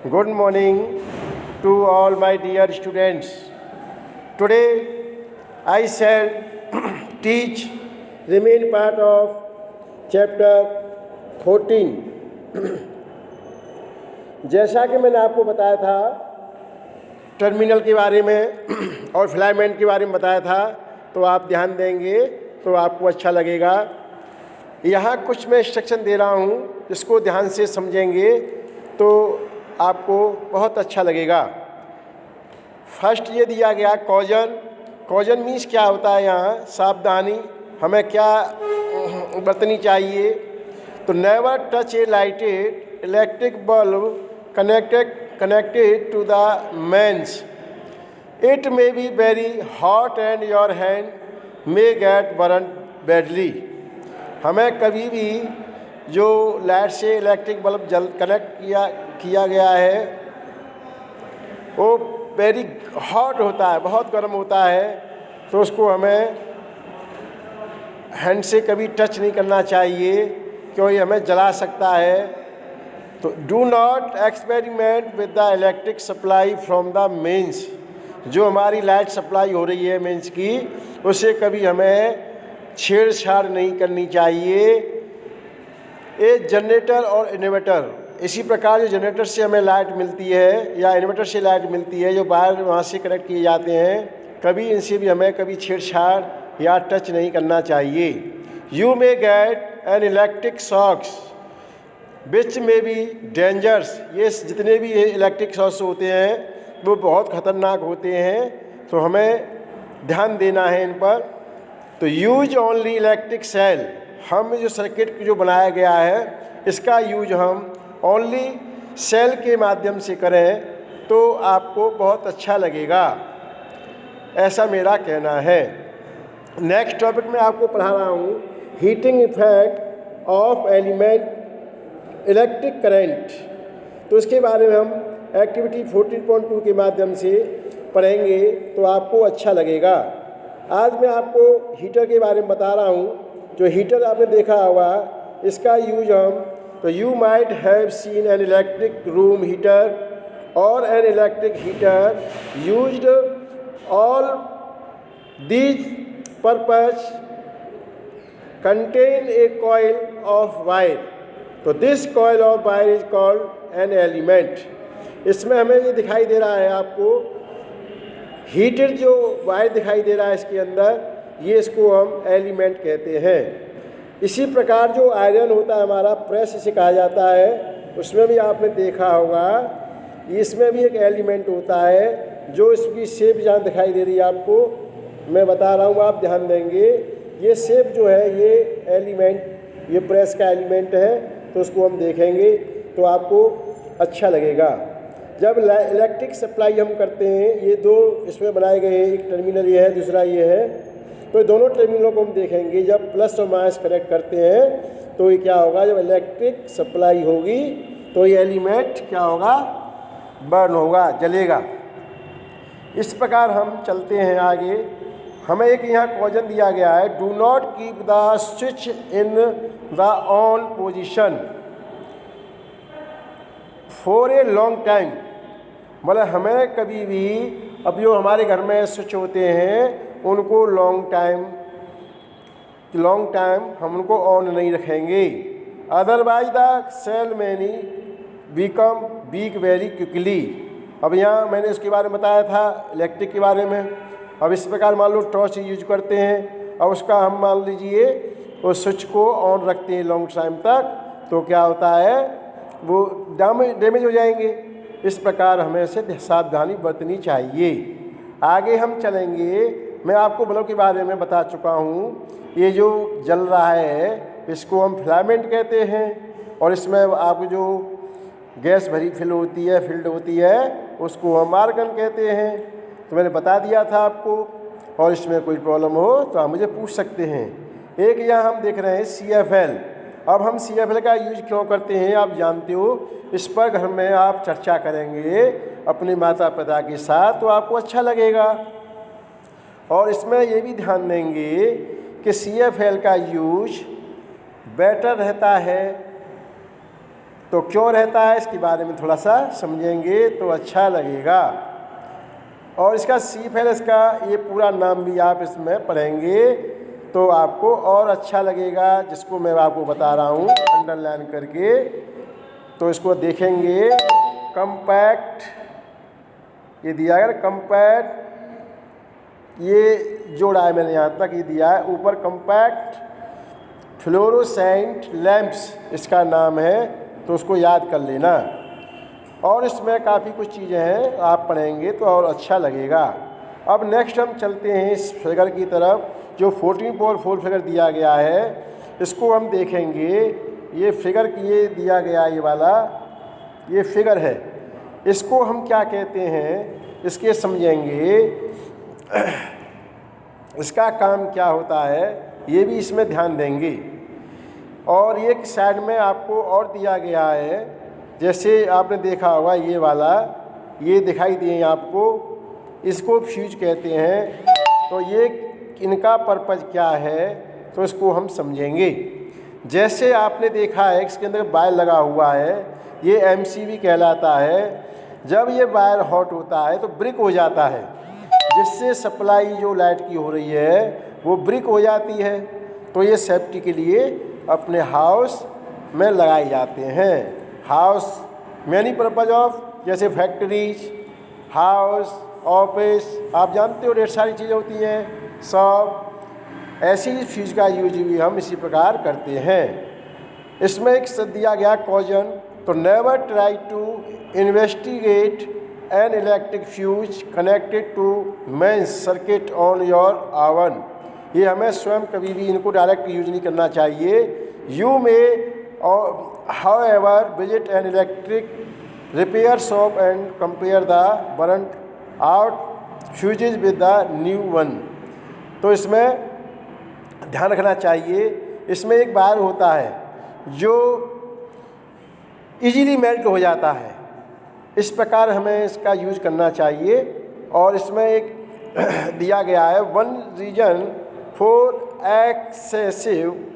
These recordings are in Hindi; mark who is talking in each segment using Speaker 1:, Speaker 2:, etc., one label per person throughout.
Speaker 1: Good morning to all my dear students. Today I shall teach remaining part of chapter 14. जैसा कि मैंने आपको बताया था टर्मिनल के बारे में और फिलामेंट के बारे में बताया था, तो आप ध्यान देंगे तो आपको अच्छा लगेगा। यहाँ कुछ मैं इंस्ट्रक्शन दे रहा हूँ, इसको ध्यान से समझेंगे तो आपको बहुत अच्छा लगेगा। फर्स्ट ये दिया गया कॉजन। कॉजन मीन्स क्या होता है, यहाँ सावधानी हमें क्या बरतनी चाहिए। तो never touch A lighted electric bulb connected to the mains. It may be very hot and your hand may get burned badly. हमें कभी भी जो लाइट से इलेक्ट्रिक बल्ब कनेक्ट किया गया है वो वेरी हॉट होता है, बहुत गर्म होता है, तो उसको हमें हैंड से कभी टच नहीं करना चाहिए क्योंकि हमें जला सकता है। तो do not experiment with the electric supply from the mains. जो हमारी लाइट सप्लाई हो रही है मेंस की, उससे कभी हमें छेड़छाड़ नहीं करनी चाहिए। ये जनरेटर और इन्वर्टर, इसी प्रकार जो जनरेटर से हमें लाइट मिलती है या इन्वर्टर से लाइट मिलती है, जो बाहर वहाँ से कनेक्ट किए जाते हैं, कभी इनसे भी हमें कभी छेड़छाड़ या टच नहीं करना चाहिए। You may get an electric shocks which may be dangers. ये जितने भी इलेक्ट्रिक शॉक्स होते हैं वो बहुत ख़तरनाक होते हैं, तो हमें ध्यान देना है इन पर। तो यूज ओनली इलेक्ट्रिक सेल। हम जो सर्किट जो बनाया गया है इसका यूज हम ओनली सेल के माध्यम से करें तो आपको बहुत अच्छा लगेगा, ऐसा मेरा कहना है। नेक्स्ट टॉपिक में आपको पढ़ा रहा हूँ heating effect of element electric current. तो इसके बारे में हम एक्टिविटी 14.2 के माध्यम से पढ़ेंगे तो आपको अच्छा लगेगा। आज मैं आपको हीटर के बारे में बता रहा हूँ। जो हीटर आपने देखा होगा, इसका यूज हम तो you might have seen an electric room heater और an electric heater used all these purpose contain a coil of wire. तो this coil of wire is called an element. इसमें हमें ये दिखाई दे रहा है आपको हीटेड जो वायर दिखाई दे रहा है इसके अंदर, ये इसको हम एलिमेंट कहते हैं। इसी प्रकार जो आयरन होता है हमारा, प्रेस इसे कहा जाता है, उसमें भी आपने देखा होगा इसमें भी एक एलिमेंट होता है। जो इसकी शेप जहाँ दिखाई दे रही है आपको, मैं बता रहा हूँ, आप ध्यान देंगे। ये शेप जो है ये एलिमेंट, ये प्रेस का एलिमेंट है, तो उसको हम देखेंगे तो आपको अच्छा लगेगा। जब इलेक्ट्रिक सप्लाई हम करते हैं, ये दो इसमें बनाए गए हैं, एक टर्मिनल ये है, दूसरा ये है, तो दोनों टर्मिनलों को हम देखेंगे। जब प्लस और माइनस कनेक्ट करते हैं तो ये क्या होगा, जब इलेक्ट्रिक सप्लाई होगी तो ये एलिमेंट क्या होगा, बर्न होगा, जलेगा। इस प्रकार हम चलते हैं आगे। हमें एक यहाँ क्वेश्चन दिया गया है, do not keep the switch in the on position for a long time. मतलब हमें कभी भी, अब जो हमारे घर में स्विच होते हैं उनको लॉन्ग टाइम हम उनको ऑन नहीं रखेंगे, otherwise the cell may become weak very quickly. अब यहाँ मैंने इसके बारे में बताया था इलेक्ट्रिक के बारे में। अब इस प्रकार मान लो टॉर्च यूज करते हैं, अब उसका हम मान लीजिए वो स्विच को ऑन रखते हैं लॉन्ग टाइम तक, तो क्या होता है, वो डैमेज हो जाएंगे। इस प्रकार हमें से सावधानी बरतनी चाहिए। आगे हम चलेंगे। मैं आपको बल्ब के बारे में बता चुका हूँ। ये जो जल रहा है इसको हम फिलामेंट कहते हैं, और इसमें आपको जो गैस भरी फील्ड होती है उसको हम आर्गन कहते हैं। तो मैंने बता दिया था आपको, और इसमें कोई प्रॉब्लम हो तो आप मुझे पूछ सकते हैं। एक यहाँ हम देख रहे हैं CFL। अब हम CFL का यूज क्यों करते हैं आप जानते हो, इस पर घर में आप चर्चा करेंगे अपने माता पिता के साथ तो आपको अच्छा लगेगा। और इसमें ये भी ध्यान देंगे कि CFL का यूज बेटर रहता है तो क्यों रहता है इसके बारे में थोड़ा सा समझेंगे तो अच्छा लगेगा। और इसका C-FALS का ये पूरा नाम भी आप इसमें पढ़ेंगे तो आपको और अच्छा लगेगा, जिसको मैं आपको बता रहा हूँ अंडरलाइन करके। तो इसको देखेंगे, कम्पैक्ट ये दिया है, कम्पैक्ट ये जोड़ा है मैंने यहाँ तक, ये दिया है ऊपर कम्पैक्ट फ्लोरोसेंट लैंप्स इसका नाम है, तो उसको याद कर लेना। और इसमें काफ़ी कुछ चीज़ें हैं, आप पढ़ेंगे तो और अच्छा लगेगा। अब नेक्स्ट हम चलते हैं इस फिगर की तरफ, जो 14.4 फिगर दिया गया है, इसको हम देखेंगे। ये फिगर ये दिया गया, ये वाला ये फिगर है, इसको हम क्या कहते हैं इसके समझेंगे। इसका काम क्या होता है ये भी इसमें ध्यान देंगे। और एक साइड में आपको और दिया गया है, जैसे आपने देखा होगा ये वाला, ये दिखाई दिए आपको, इसको फ्यूज कहते हैं। तो ये इनका पर्पज़ क्या है तो इसको हम समझेंगे। जैसे आपने देखा है इसके अंदर वायर लगा हुआ है, ये MCB कहलाता है। जब ये वायर हॉट होता है तो ब्रिक हो जाता है, जिससे सप्लाई जो लाइट की हो रही है वो ब्रिक हो जाती है। तो ये सेफ्टी के लिए अपने हाउस में लगाए जाते हैं। हाउस मैनी पर्पज़ ऑफ, जैसे फैक्ट्रीज, हाउस, ऑफिस, आप जानते हो ढेर सारी चीज़ें होती हैं, शॉप, ऐसी चीज़ का यूज भी हम इसी प्रकार करते हैं। इसमें एक दिया गया कॉजन, तो never try to investigate an electric fuse connected to mains circuit on your oven. ये हमें स्वयं कभी भी इनको डायरेक्ट यूज नहीं करना चाहिए। You may however visit an electric repair shop and compare the burnt out fuses with the new one. तो इसमें ध्यान रखना चाहिए, इसमें एक वायर होता है जो इजीली मेल्ट हो जाता है, इस प्रकार हमें इसका यूज करना चाहिए। और इसमें एक दिया गया है, one reason for excessive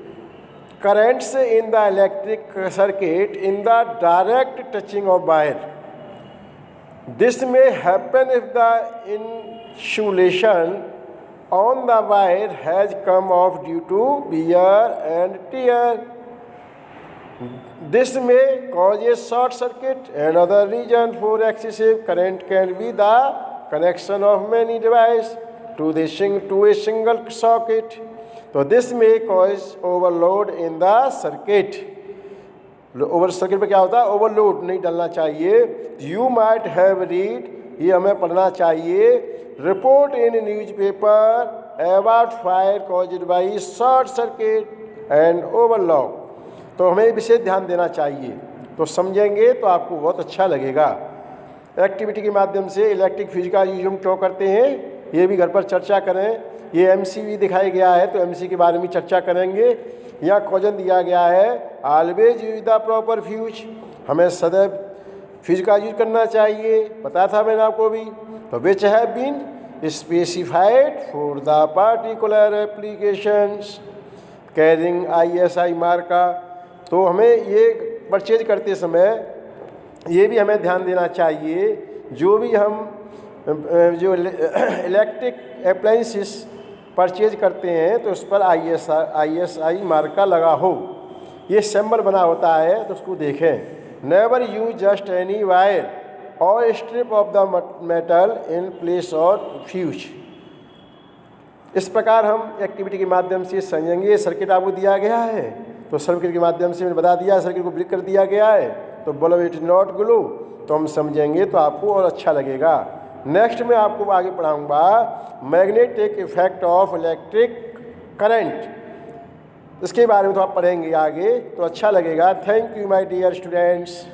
Speaker 1: currents in the electric circuit in the direct touching of wire. This may happen if the insulation on the wire has come off due to wear and tear. This may cause a short circuit. Another reason for excessive current can be the connection of many devices to a single socket. तो दिस में cause overload in the circuit. Over circuit में क्या होता है, ओवरलोड नहीं डालना चाहिए। यू माइट हैव रीड, ये हमें पढ़ना चाहिए, report in newspaper about fire caused by short circuit and overload. तो हमें विशेष ध्यान देना चाहिए, तो समझेंगे तो आपको बहुत अच्छा लगेगा। एक्टिविटी के माध्यम से इलेक्ट्रिक फ्यूज का यूज हम क्यों करते हैं ये भी घर पर चर्चा करें। ये MCB दिखाया गया है तो MC के बारे में चर्चा करेंगे। यहाँ कॉजन दिया गया है, always use the proper fuse, हमें सदैव फ्यूज का यूज करना चाहिए, पता था मैंने आपको भी। तो which have been specified for the particular applications carrying ISI मार्का। तो हमें ये परचेज करते समय ये भी हमें ध्यान देना चाहिए, जो भी हम जो इलेक्ट्रिक अप्लायंसेस परचेज करते हैं तो उस पर ISI मार्का लगा हो, ये सिंबल बना होता है, तो उसको देखें। Never use just any wire or strip of the metal in place or fuse. इस प्रकार हम एक्टिविटी के माध्यम से समझेंगे। सर्किट आपको दिया गया है तो सर्किट के माध्यम से मैंने बता दिया, सर्किट को ब्रेक कर दिया गया है, तो bulb it is not glow, तो हम समझेंगे तो आपको और अच्छा लगेगा। नेक्स्ट में आपको आगे पढ़ाऊंगा magnetic effect of electric current, इसके बारे में तो आप पढ़ेंगे आगे, तो अच्छा लगेगा। Thank you my dear students.